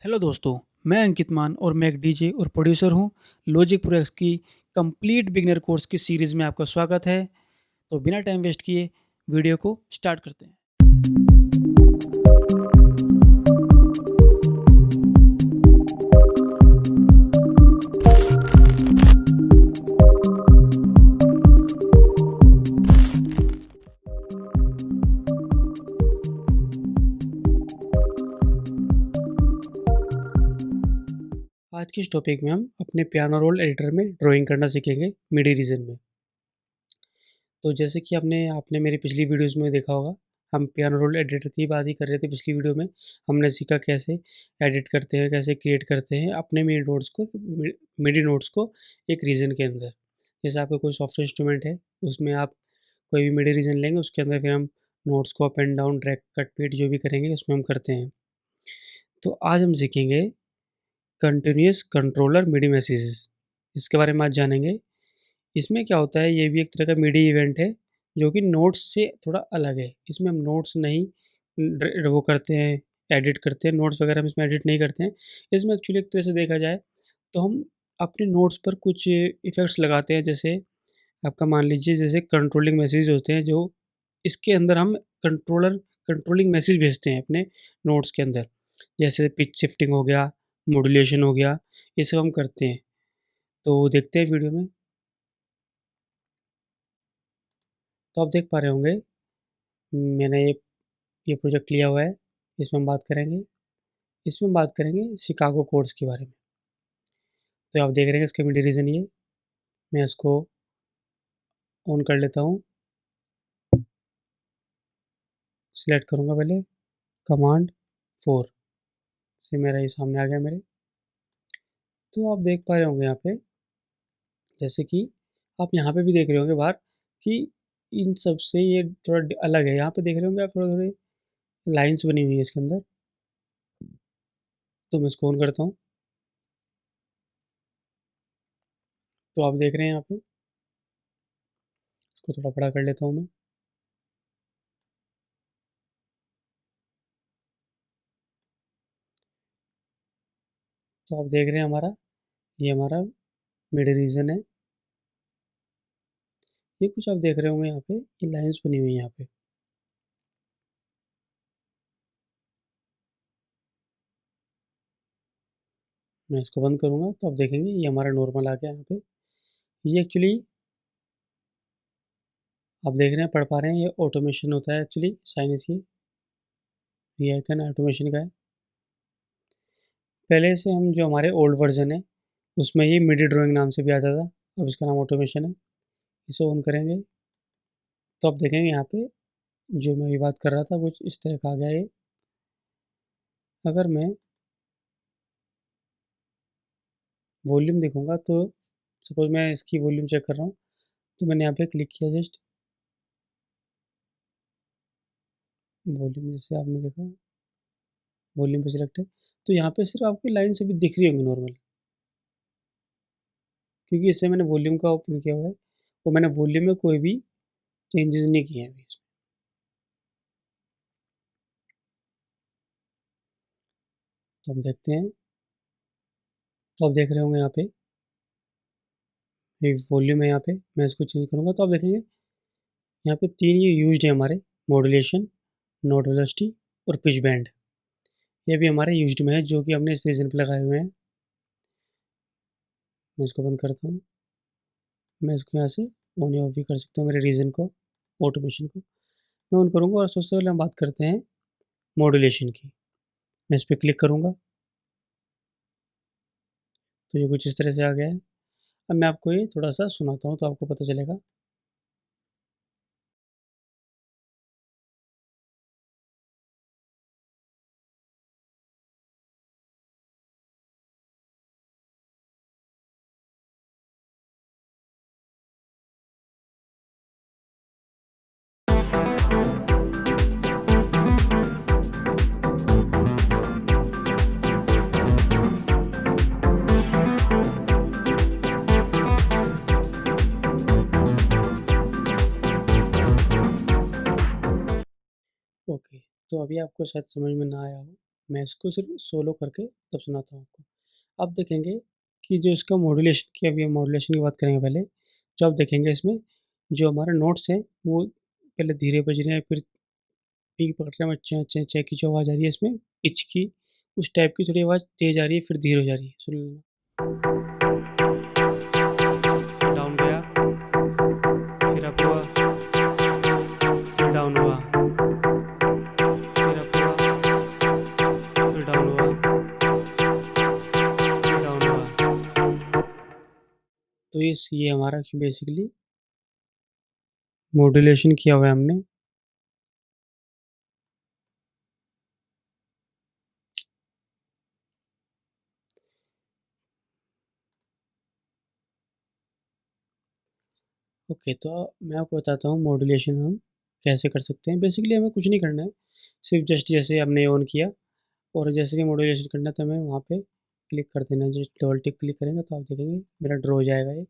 Hello दोस्तों, मैं अंकित मान और मैं एक डीजे और प्रोड्यूसर हूँ। लॉजिक प्रो एक्स की कंप्लीट बिगिनर कोर्स की सीरीज़ में आपका स्वागत है। तो बिना टाइम वेस्ट किए वीडियो को स्टार्ट करते हैं। आज की इस टॉपिक में हम अपने पियानो रोल एडिटर में ड्राइंग करना सीखेंगे मिडी रीजन में। तो जैसे कि आपने आपने मेरी पिछली वीडियोस में देखा होगा, हम पियानो रोल एडिटर की बात ही कर रहे थे। पिछली वीडियो में हमने सीखा कैसे एडिट करते हैं, कैसे क्रिएट करते हैं अपने मिडी नोट्स को एक रीजन के अंदर। जैसे आपका कोई सॉफ्टवेयर इंस्ट्रूमेंट है, उसमें आप कोई भी मिडी रीजन लेंगे, उसके अंदर फिर हम नोट्स को up and down, drag, cut, पीट जो भी करेंगे उसमें हम करते हैं। तो आज हम सीखेंगे कंटिन्यूअस कंट्रोलर मिडी मैसेजेस, इसके बारे में आज जानेंगे। इसमें क्या होता है, ये भी एक तरह का मिडी इवेंट है जो कि नोट्स से थोड़ा अलग है। इसमें हम नोट्स नहीं वो करते हैं, एडिट करते हैं, नोट्स वगैरह हम इसमें एडिट नहीं करते हैं। इसमें एक्चुअली एक तरह से देखा जाए तो हम अपने नोट्स पर कुछ इफ़ेक्ट्स लगाते हैं। जैसे आपका मान लीजिए, जैसे कंट्रोलिंग मैसेज होते हैं, जो इसके अंदर हम कंट्रोलिंग मैसेज भेजते हैं अपने नोट्स के अंदर। जैसे पिच शिफ्टिंग हो गया, मॉड्यूलेशन हो गया, ये सब हम करते हैं। तो देखते हैं वीडियो में। तो आप देख पा रहे होंगे, मैंने ये प्रोजेक्ट लिया हुआ है। इसमें हम बात करेंगे, इसमें बात करेंगे शिकागो कोड्स के बारे में। तो आप देख रहे हैं इसका मिडी रीजन ये। मैं इसको ऑन कर लेता हूँ, सिलेक्ट करूँगा पहले कमांड 4 से, मेरा ये सामने आ गया मेरे। तो आप देख पा रहे होंगे यहाँ पे, जैसे कि आप यहाँ पे भी देख रहे होंगे बाहर कि इन सब से ये थोड़ा अलग है। यहाँ पे देख रहे होंगे आप, थोड़े थोड़े लाइन्स बनी हुई है इसके अंदर। तो मैं इसको ऑन करता हूँ, तो आप देख रहे हैं यहाँ पे। इसको थोड़ा बड़ा कर लेता हूँ मैं। तो आप देख रहे हैं ये हमारा मिड रीजन है। ये कुछ आप देख रहे होंगे यहाँ पे, ये लाइन्स बनी हुई है यहाँ पे। मैं इसको बंद करूँगा तो आप देखेंगे ये हमारा नॉर्मल आ गया यहाँ पे। ये एक्चुअली आप देख रहे हैं, पढ़ पा रहे हैं, ये ऑटोमेशन होता है एक्चुअली साइनस की। ये आइकन ऑटोमेशन का है। पहले से हम जो हमारे ओल्ड वर्जन है उसमें ये मिडी ड्राइंग नाम से भी आता था, अब इसका नाम ऑटोमेशन है। इसे ऑन करेंगे तो आप देखेंगे यहाँ पे जो मैं अभी बात कर रहा था कुछ इस तरह का आ गया ये। अगर मैं वॉल्यूम देखूँगा तो सपोज मैं इसकी वॉल्यूम चेक कर रहा हूँ, तो मैंने यहाँ पे क्लिक किया जस्ट वॉल्यूम, जैसे आपने देखा वॉल्यूम पे सिलेक्ट है, तो यहाँ पे सिर्फ आपको लाइन से भी दिख रही होंगी नॉर्मल, क्योंकि इससे मैंने वॉल्यूम का ओपन किया हुआ है और मैंने वॉल्यूम में कोई भी चेंजेस नहीं किए हैं अभी। तो हम देखते हैं, तो आप देख रहे होंगे यहाँ पे ये वॉल्यूम है। यहाँ पे मैं इसको चेंज करूँगा तो आप देखेंगे यहाँ पे 3 ये यूज्ड है हमारे, मॉड्यूलेशन, नोट वेलोसिटी और पिच बैंड। ये भी हमारे यूज्ड में है जो कि हमने इस रीजन पे लगाए हुए हैं। मैं इसको बंद करता हूँ। मैं इसको यहाँ से ऑन या ऑफ भी कर सकता हूँ, मेरे रीजन को, ऑटोमेशन को मैं ऑन करूँगा। और सबसे पहले हम बात करते हैं मॉड्यूलेशन की। मैं इस पर क्लिक करूँगा तो ये कुछ इस तरह से आ गया है। अब मैं आपको ये थोड़ा सा सुनाता हूँ तो आपको पता चलेगा। ओके, तो अभी आपको शायद समझ में ना आया हो, मैं इसको सिर्फ सोलो करके तब सुनाता हूँ आपको। आप देखेंगे कि जो इसका मॉड्यूलेशन की, अभी हम मॉड्यूलेशन की बात करेंगे पहले। जो आप देखेंगे इसमें जो हमारे नोट्स हैं वो पहले धीरे बज रहे हैं, फिर पीक पकड़ रहे हैं, चे चे चे की जो आवाज़ आ रही है इसमें, पिच की, उस टाइप की थोड़ी आवाज़ तेज़ आ रही है, फिर धीरे हो जा रही है। सुन लेना। डाउन गया, फिर अप हुआ, फिर डाउन हुआ, फिर अप हुआ, फिर डाउन हुआ, फिर डाउन हुआ। तो ये हमारा बेसिकली मॉड्यूलेशन किया हुआ है हमने। ओके, तो मैं आपको बताता हूँ मॉड्यूलेशन हम कैसे कर सकते हैं। बेसिकली हमें कुछ नहीं करना है, सिर्फ जस्ट जैसे हमने ऑन किया और जैसे कि मॉड्यूलेशन करना है तो हमें वहाँ पे क्लिक कर देना है। जस्ट डबल टिक क्लिक करेंगे तो आप देखेंगे मेरा ड्रॉ हो जाएगा ये।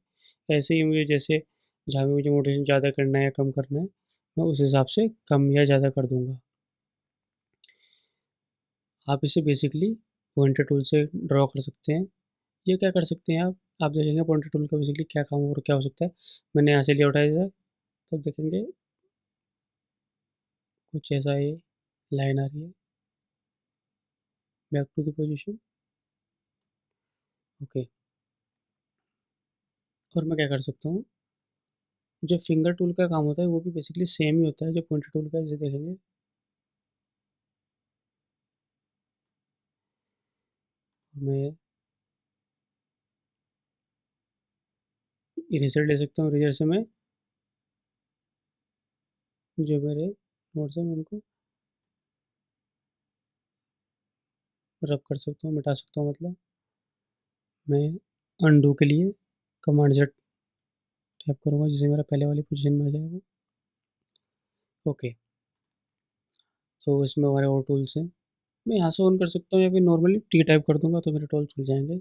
ऐसे ही मुझे जैसे जहाँ भी मुझे मॉड्यूलेशन ज़्यादा करना है या कम करना है, मैं उस हिसाब से कम या ज़्यादा कर दूँगा। आप इसे बेसिकली पॉइंटर टूल से ड्रॉ कर सकते हैं। ये क्या कर सकते हैं आप देखेंगे पॉइंटर टूल का बेसिकली क्या काम और क्या हो सकता है। मैंने यहाँ से लिया उठाया जाए तो देखेंगे कुछ ऐसा ये लाइन आ रही है, back to the position. Okay, और मैं क्या कर सकता हूँ, जो फिंगर टूल का काम होता है वो भी बेसिकली सेम ही होता है जो पॉइंटर टूल का है। जैसे देखेंगे मैं इरेजर ले सकता हूँ। इरेजर से मैं जो मेरे नोट्स हैं मैं उनको रब कर सकता हूँ, मिटा सकता हूँ। मतलब मैं अनडू के लिए कमांड जेड टैप करूँगा जिससे मेरा पहले वाली पोजीशन में आ जाएगा। ओके, तो इसमें हमारे और टूल्स हैं। मैं यहाँ से ऑन कर सकता हूँ या फिर नॉर्मली टी टाइप कर दूंगा तो मेरे टूल खुल जाएंगे।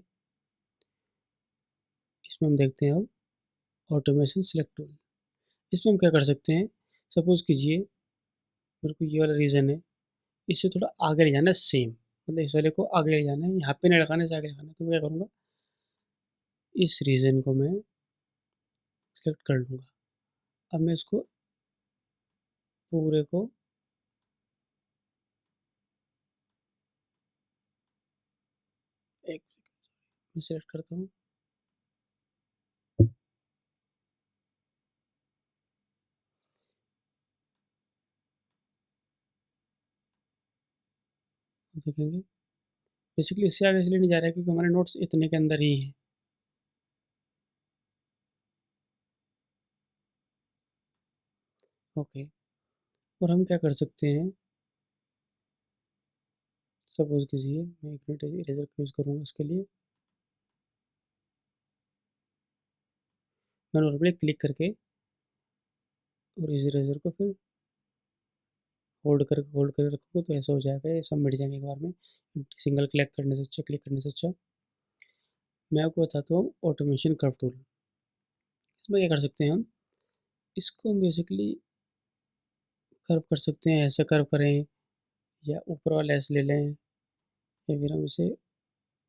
इसमें हम देखते हैं अब ऑटोमेशन सेलेक्ट टूल। इसमें हम क्या कर सकते हैं, सपोज़ कीजिए मेरे को ये वाला रीज़न है, इससे थोड़ा आगे ले जाना है सेम, मतलब इस वाले को आगे ले जाना है, यहाँ पे नहीं लगाना है, इसे आगे लगाना है। तो मैं क्या करूँगा, इस रीज़न को मैं सेलेक्ट कर लूँगा। अब मैं इसको पूरे को एक में सेलेक्ट करता हूँ। देखेंगे बेसिकली इससे आगे इसलिए नहीं जा रहा है क्योंकि हमारे नोट्स इतने के अंदर ही हैं। ओके, और हम क्या कर सकते हैं, सपोज़ कीजिए मैं एक मिनट इरेज़र का यूज़ करूँगा इसके लिए। मैं नॉर्मली क्लिक करके और इस इरेज़र को फिर होल्ड करके रखोगे तो ऐसा हो जाएगा, ये सब मिट जाएंगे एक बार में। सिंगल क्लिक करने से अच्छा, क्लिक करने से अच्छा। मैं आपको बताता हूँ ऑटोमेशन कर्व टूल। इसमें क्या कर सकते हैं हम, इसको हम बेसिकली कर्व कर सकते हैं, ऐसे कर्व करें या ऊपर वाला ऐसे ले लें, या फिर हम इसे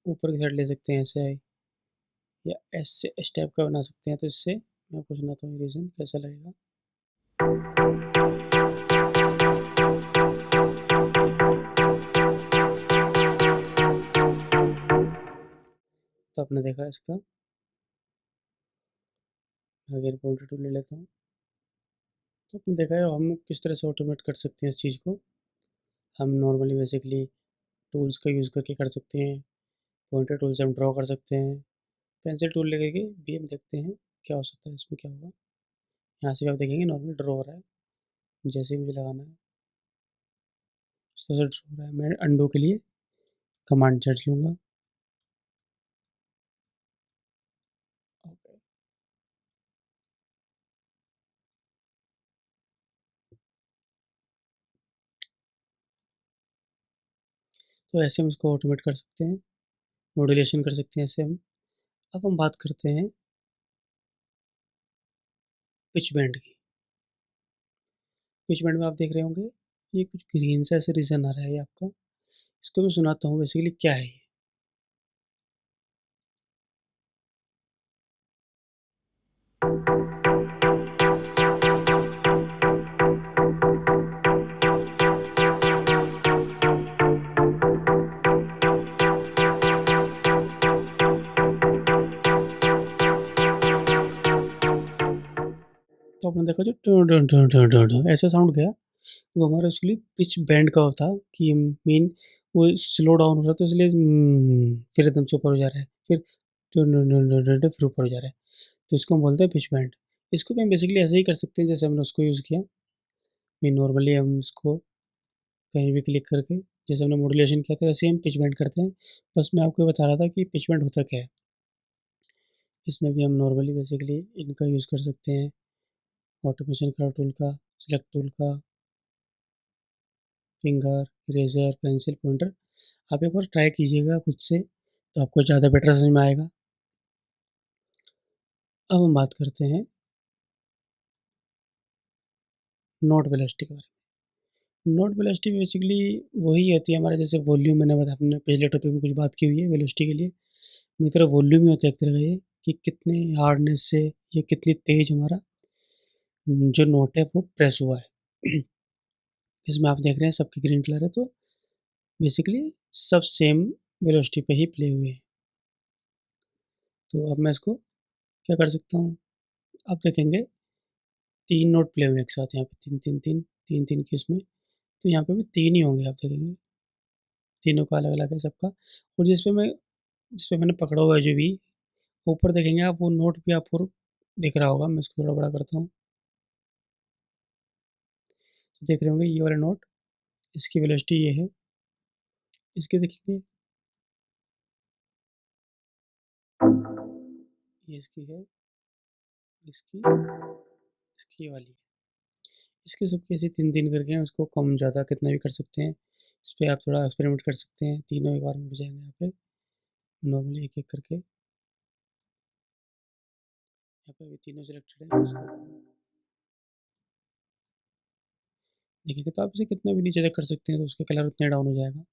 ऊपर की साइड ले सकते हैं ऐसे, या ऐसे इस टाइप का बना सकते हैं। तो इससे मैं आपको सुनाता हूँ रीज़न कैसा लगेगा। तो आपने देखा इसका, अगर पॉइंटर टूल ले लेता हूँ तो आपने देखा है हम किस तरह से ऑटोमेट कर सकते हैं इस चीज़ को। हम नॉर्मली बेसिकली टूल्स का यूज़ करके कर सकते हैं, पॉइंटर टूल से हम ड्रॉ कर सकते हैं, पेंसिल टूल लेकर के भी हम देखते हैं क्या हो सकता है इसमें, क्या होगा। यहाँ से भी आप देखेंगे नॉर्मल ड्रॉ हो रहा है, जैसे ही मुझे लगाना है इस तरह से ड्रॉ हो रहा है। मैं अंडू के लिए कमांड जेड लूँगा। ओके, तो ऐसे हम इसको ऑटोमेट कर सकते हैं, मॉड्यूलेशन कर सकते हैं ऐसे हम। अब हम बात करते हैं पिच बैंड की। पिच बैंड में आप देख रहे होंगे ये कुछ ग्रीन सा ऐसे रीजन आ रहा है ये आपका, इसको मैं सुनाता हूँ बेसिकली क्या है ये। तो आपने देखा जो टुँ टुँ टुँ टुँ टुँ टुँ ऐसा साउंड गया, वो हमारा एक्चुअली पिच बेंड का था कि मीन वो स्लो डाउन हो रहा है तो इसलिए फिर एकदम से ऊपर हो जा रहा है, फिर टुँ टुँ टुँ टुँ टुँ टुँ फिर ऊपर हो जा रहा है। तो इसको हम बोलते हैं पिच बेंड। इसको भी हम बेसिकली ऐसे ही कर सकते हैं जैसे हमने उसको यूज़ किया। मीन नॉर्मली हम इसको कहीं भी क्लिक करके जैसे हमने मॉड्यूलेशन किया था वैसे ही हम पिच बेंड करते हैं। बस मैं आपको ये बता रहा था कि पिच बेंड होता क्या है। इसमें भी हम नॉर्मली बेसिकली इनका यूज़ कर सकते हैं, ऑटोमेशन का टूल का, सेलेक्ट टूल का, फिंगर, इरेज़र, पेंसिल, पॉइंटर। आप एक बार ट्राई कीजिएगा खुद से, तो आपको ज़्यादा बेटर समझ में आएगा। अब हम बात करते हैं नोट वेलोसिटी के बारे में। नोट वेलोसिटी बेसिकली वही होती है हमारा जैसे वॉल्यूम मैंने बताया हमने पिछले टॉपिक में कुछ बात की हुई है वेलोसिटी के लिए। मेरी तरह वॉल्यूम ही होता है एक तरह का ये कि कितने हार्डनेस से या कितनी तेज़ हमारा जो नोट है वो प्रेस हुआ है। इसमें आप देख रहे हैं सबकी ग्रीन कलर है तो बेसिकली सब सेम वेलोसिटी पे ही प्ले हुए हैं। तो अब मैं इसको क्या कर सकता हूँ, आप देखेंगे 3 नोट प्ले हुए हैं एक साथ यहाँ पे 3-3-3, 3-3 की उसमें, तो यहाँ पे भी 3 ही होंगे आप देखेंगे, तीनों का अलग-अलग है सबका। और जिस पे मैंने पकड़ा हुआ है जो भी, ऊपर देखेंगे आप वो नोट भी आपको दिख रहा होगा, मैं इसको थोड़ा बड़ा करता हूँ। तो देख रहे होंगे ये वाला नोट, इसकी वेलोसिटी ये है, इसकी देखेंगे ये इसकी है, इसकी, इसकी ये वाली है। इसके सबके ऐसे 3-3 करके हैं, उसको कम ज़्यादा कितना भी कर सकते हैं। इस पे आप थोड़ा एक्सपेरिमेंट कर सकते हैं, तीनों एक बार में उड़ जाएँगे यहाँ पे, नॉर्मली एक-एक करके। यहाँ पे भी तीनों सिलेक्टेड हैं, इसको देखिए तो आप इसे कितना भी नीचे तक कर सकते हैं तो उसका कलर उतना ही डाउन हो जाएगा।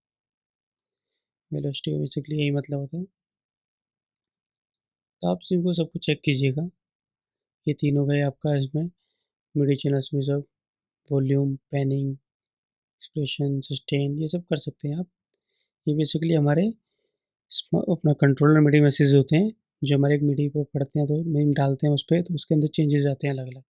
वेलोसिटी का बेसिकली यही मतलब होता है। तो आप इनको सब कुछ चेक कीजिएगा। ये तीनों गए आपका इसमें मिडी चैनल्स में सब वॉल्यूम, पैनिंग, एक्सप्रेशन, सस्टेन ये सब कर सकते हैं आप। ये बेसिकली हमारे अपना कंट्रोलर मिडी मैसेज होते हैं जो हमारे एक मिडी पे पढ़ते हैं तो मीन डालते हैं उस पर तो उसके अंदर चेंजेस आते हैं अलग अलग।